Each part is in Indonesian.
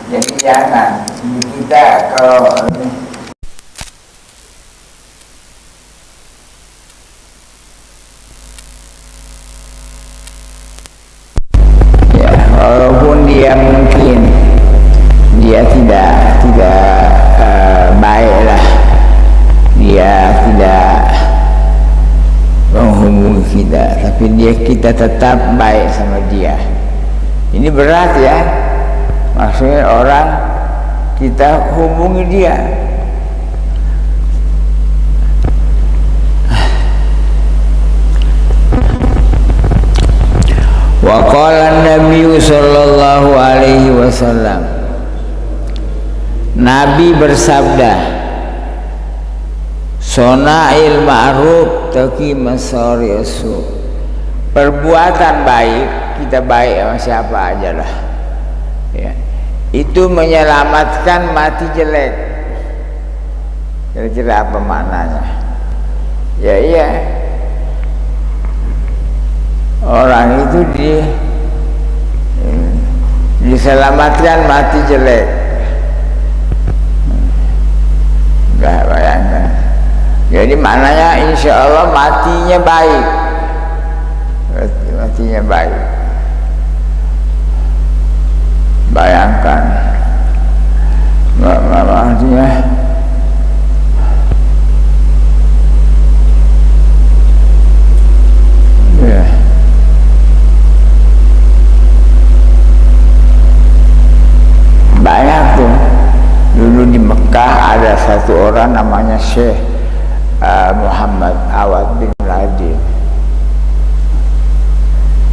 Jadi jangan kita kalau ya, walaupun dia mungkin dia tidak baiklah, dia tidak menghubungi kita, tapi kita tetap baik sama dia. Ini berat ya, maksudnya orang kita hubungi dia. Wa qala Nabi sallallahu alaihi wasallam, Nabi bersabda, Sona'il ma'ruf taqi masari'us. Perbuatan baik, kita baik sama siapa aja lah ya, itu menyelamatkan mati jelek. Kira-kira apa maknanya? Ya iya, orang itu diselamatkan mati jelek. Enggak bayangkan. Jadi maknanya insya Allah matinya baik, matinya baik. Bayangkan matinya ya. Banyak tuh. Dulu di Mekah ada satu orang namanya Syekh Muhammad Awad bin Radin.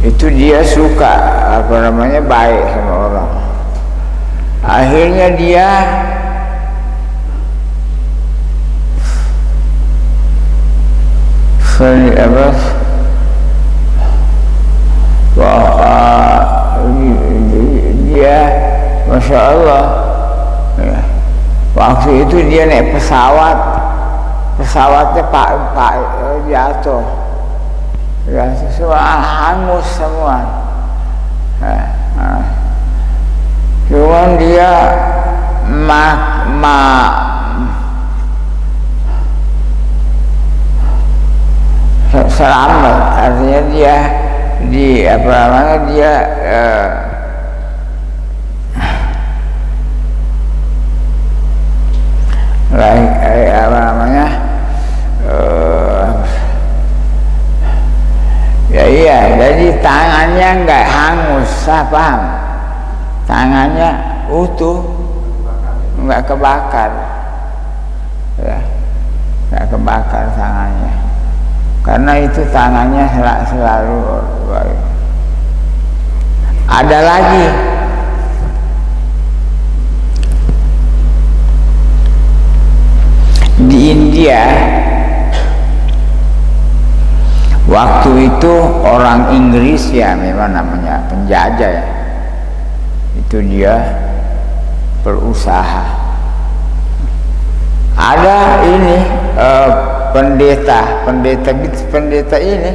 Itu dia suka baik sama orang. Akhirnya dia dia Masya Allah ya, waktu itu dia naik pesawatnya pak jatuh ya, semua hangus semua. Cuman dia selamat, artinya dia ya iya, jadi tangannya enggak hangus, saya paham, tangannya utuh, enggak kebakar ya, enggak kebakar tangannya, karena itu tangannya selalu baik. Ada lagi di India, waktu itu orang Inggris ya, memang namanya penjajah ya, itu dia berusaha. Ada ini pendeta ini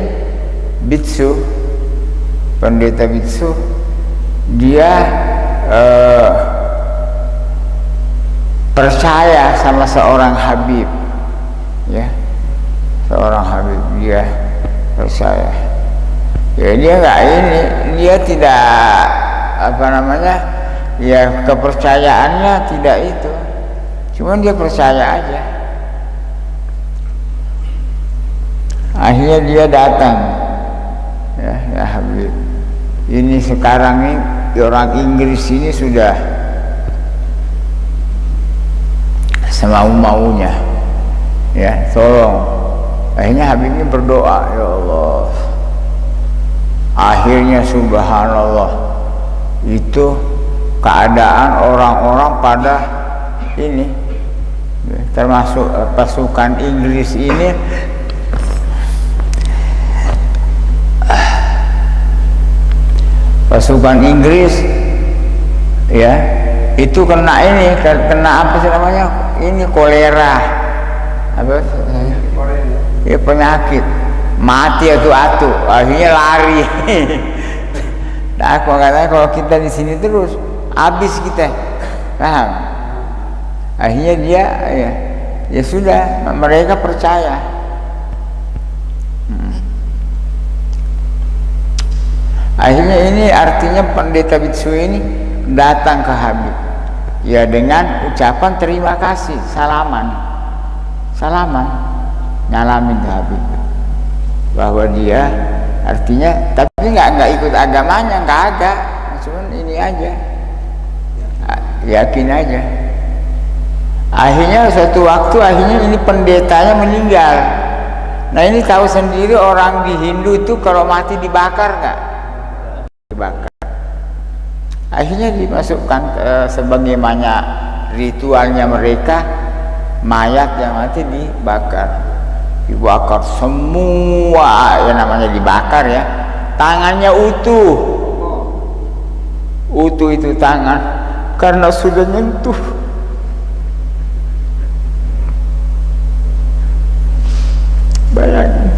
pendeta Bitsu, dia percaya sama seorang Habib ya, seorang Habib, dia percaya ya, dia enggak ini, dia tidak ya, kepercayaannya tidak itu, cuman dia percaya aja. Akhirnya dia datang ya Habib ini, sekarang ini orang Inggris ini sudah semau-maunya ya, tolong. Akhirnya Habib ini berdoa, ya Allah, akhirnya subhanallah, itu keadaan orang-orang pada ini, termasuk pasukan Inggris ini, pasukan Inggris ya, itu kena apa sih namanya, ini kolera, apa ya, penyakit, mati atu-atu, akhirnya lari. Nah, aku katanya kalau kita di sini terus habis kita. paham? Akhirnya dia ya sudah, mereka percaya. Akhirnya ini artinya pendeta Bitsui ini datang ke Habib ya dengan ucapan terima kasih, salaman nyalamin ke Habib bahwa dia artinya, tapi nggak ikut agamanya, nggak, cuman ini aja, yakin aja. Akhirnya suatu waktu ini pendetanya meninggal. Nah ini tahu sendiri orang di Hindu itu kalau mati dibakar nggak? Dibakar. Akhirnya dimasukkan sebagaimana ritualnya mereka, mayat yang mati dibakar semua, yang namanya dibakar ya, tangannya utuh itu tangan karena sudah nyentuh. Bayangin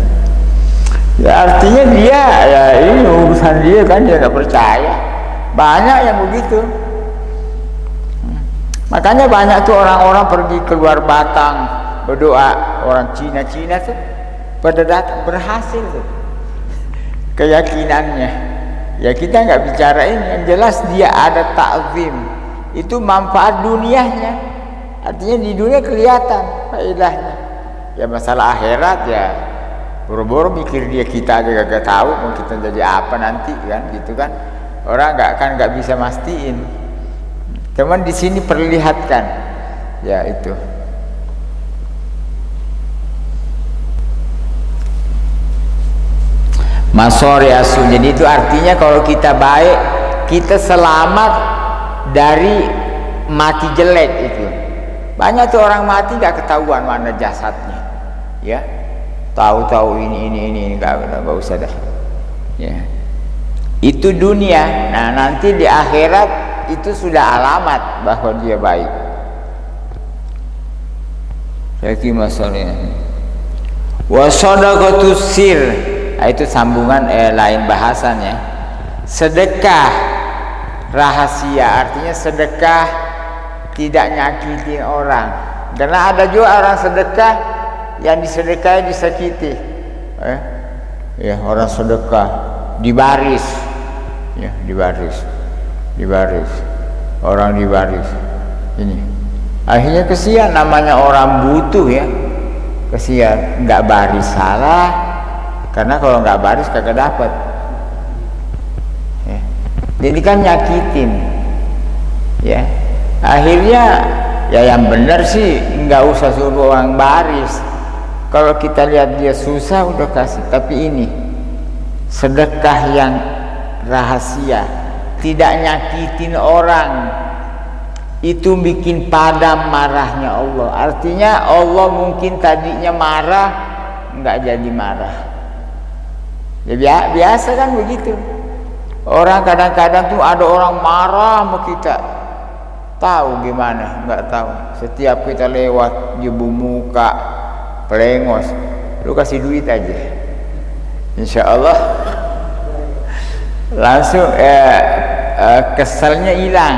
ya, artinya dia ya ini urusan dia kan, dia nggak percaya. Banyak yang begitu. Makanya banyak tuh orang-orang pergi keluar Batang berdoa, orang Cina tuh pada datang, berhasil tuh keyakinannya. Ya kita nggak bicara ini, yang jelas dia ada ta'zim, itu manfaat dunianya. Artinya di dunia kelihatan faedahnya. Ya masalah akhirat ya boro-boro mikir dia, kita aja gak tahu mau kita jadi apa nanti kan, gitu kan. Orang nggak bisa mastiin. Cuman di sini perlihatkan ya itu. Masori asu. Jadi itu artinya kalau kita baik, kita selamat dari mati jelek itu. Banyak tuh orang mati nggak ketahuan mana jasadnya, ya. Tahu-tahu ini nggak usah dah. Ya. Itu dunia. Nah nanti di akhirat itu sudah alamat bahwa dia baik. Jadi masalahnya. Wa shadaqatus sir. Nah, itu sambungan lain bahasannya. Sedekah rahasia, artinya sedekah tidak nyakitin orang. Karena ada juga orang sedekah yang disedekahi disakiti. Ya orang sedekah dibaris, ya dibaris, orang dibaris. Ini akhirnya kesian, namanya orang butuh ya, kesian. Nggak baris salah, karena kalau nggak baris kagak dapat. Ya. Jadi kan nyakitin, ya. Akhirnya ya yang benar sih nggak usah suruh orang baris. Kalau kita lihat dia susah udah kasih. Tapi ini sedekah yang rahasia, tidak nyakitin orang, itu bikin padam marahnya Allah. Artinya Allah mungkin tadinya marah, nggak jadi marah. Ya, biasa kan begitu. Orang kadang-kadang tuh ada orang marah sama kita, tahu gimana? Nggak tahu. Setiap kita lewat jebu muka, pelengos, lu kasih duit aja, insya Allah langsung keselnya hilang.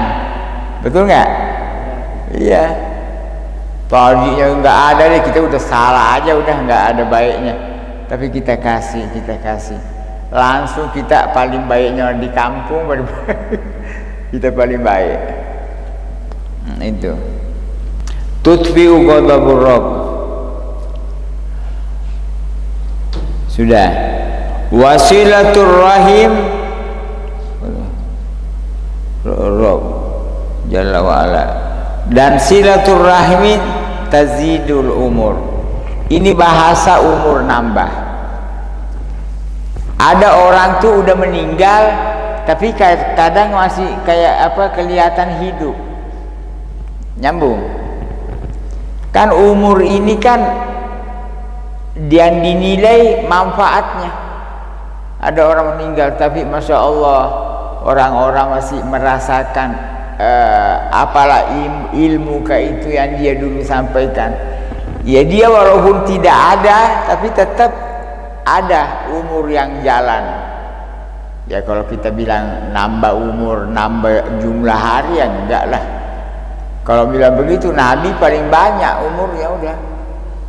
Betul nggak? Iya. Tadinya nggak ada deh, kita udah salah aja, udah nggak ada baiknya. Tapi kita kasih, langsung kita paling baiknya di kampung, kita paling baik. Itu tutfi'u ghadabur rabb. Sudah. Wasilatur rahim Rabb Jalla wa ala. Dan silatur rahim tazidul umur. Ini bahasa umur nambah. Ada orang tuh udah meninggal, tapi kadang masih kayak apa, kelihatan hidup. Nyambung. Kan umur ini kan dia dinilai manfaatnya. Ada orang meninggal tapi masya Allah orang-orang masih merasakan apalah ilmu kayak itu yang dia dulu sampaikan. Ya dia walaupun tidak ada tapi tetap ada umur yang jalan. Ya kalau kita bilang nambah umur, nambah jumlah hari, ya enggak lah. Kalau bilang begitu Nabi paling banyak umurnya udah.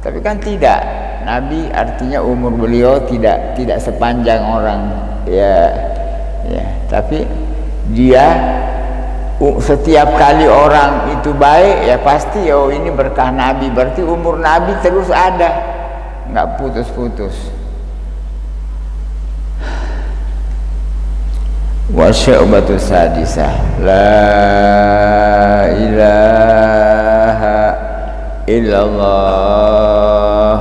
Tapi kan tidak. Nabi artinya umur beliau tidak sepanjang orang ya. Tapi dia setiap kali orang itu baik ya pasti ini berkah Nabi, berarti umur Nabi terus ada, nggak putus-putus. Wa syu'batu sadisah la ilaha illallah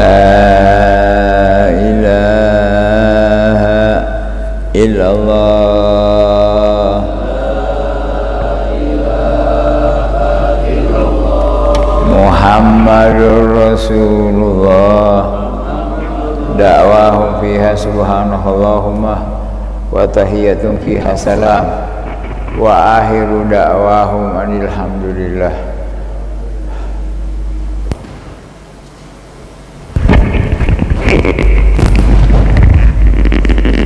la ilaha illallah Muhammadur Rasulullah da'wahum fiha subhanallahumma wa tahiyyatun fiha salam wa akhiru da'wahum alhamdulillah.